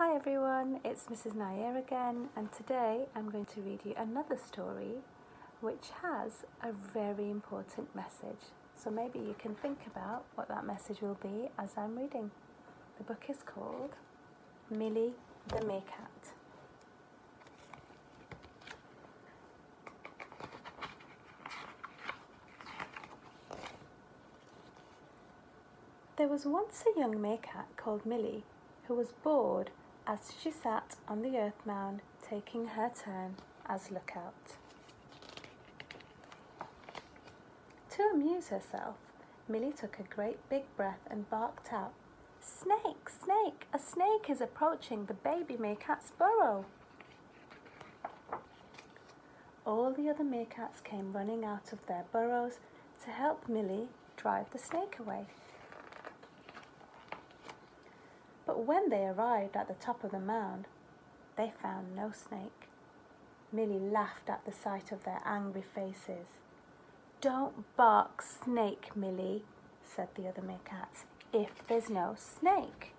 Hi everyone, it's Mrs. Nair again, and today I'm going to read you another story which has a very important message. So maybe you can think about what that message will be as I'm reading. The book is called Millie the Meerkat. There was once a young meerkat called Millie who was bored as she sat on the earth mound taking her turn as lookout. To amuse herself, Millie took a great big breath and barked out, "Snake, snake, a snake is approaching the baby meerkat's burrow." All the other meerkats came running out of their burrows to help Millie drive the snake away. But when they arrived at the top of the mound, they found no snake. Millie laughed at the sight of their angry faces. "Don't bark snake, Millie," said the other meerkats, "if there's no snake."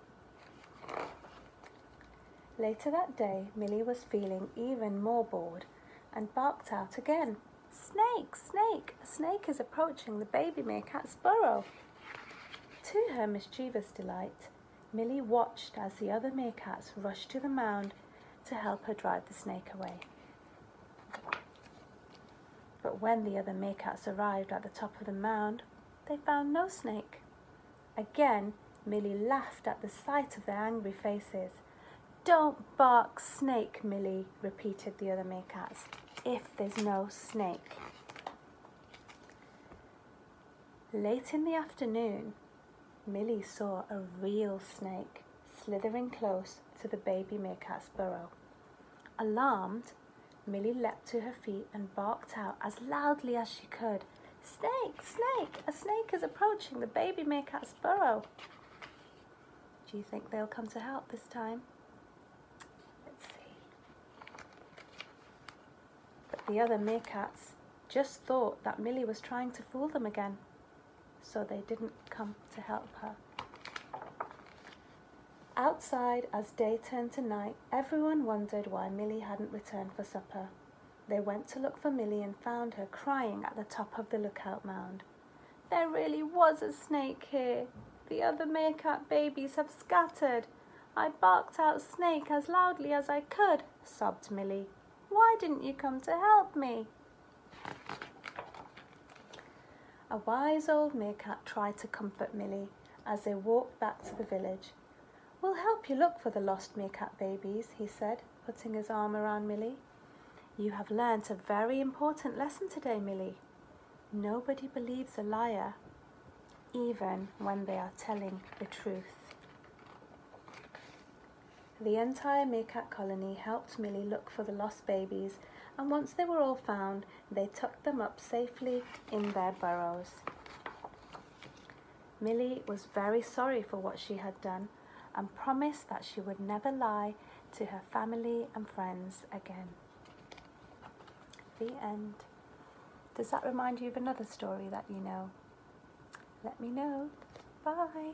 Later that day, Millie was feeling even more bored and barked out again, "Snake, snake, a snake is approaching the baby meerkat's burrow." To her mischievous delight, Millie watched as the other meerkats rushed to the mound to help her drive the snake away. But when the other meerkats arrived at the top of the mound, they found no snake. Again, Millie laughed at the sight of their angry faces. "Don't bark snake, Millie," repeated the other meerkats, "if there's no snake." Late in the afternoon, Millie saw a real snake slithering close to the baby meerkat's burrow. Alarmed, Millie leapt to her feet and barked out as loudly as she could, "Snake, snake, a snake is approaching the baby meerkat's burrow." Do you think they'll come to help this time? Let's see. But the other meerkats just thought that Millie was trying to fool them again, so they didn't come to help her. Outside, as day turned to night, everyone wondered why Millie hadn't returned for supper. They went to look for Millie and found her crying at the top of the lookout mound. "There really was a snake here. The other meerkat babies have scattered. I barked out 'snake' as loudly as I could," sobbed Millie. "Why didn't you come to help me?" A wise old meerkat tried to comfort Millie as they walked back to the village. "We'll help you look for the lost meerkat babies," he said, putting his arm around Millie. "You have learnt a very important lesson today, Millie. Nobody believes a liar, even when they are telling the truth." The entire meerkat colony helped Millie look for the lost babies, and once they were all found, they tucked them up safely in their burrows. Millie was very sorry for what she had done and promised that she would never lie to her family and friends again. The end. Does that remind you of another story that you know? Let me know. Bye.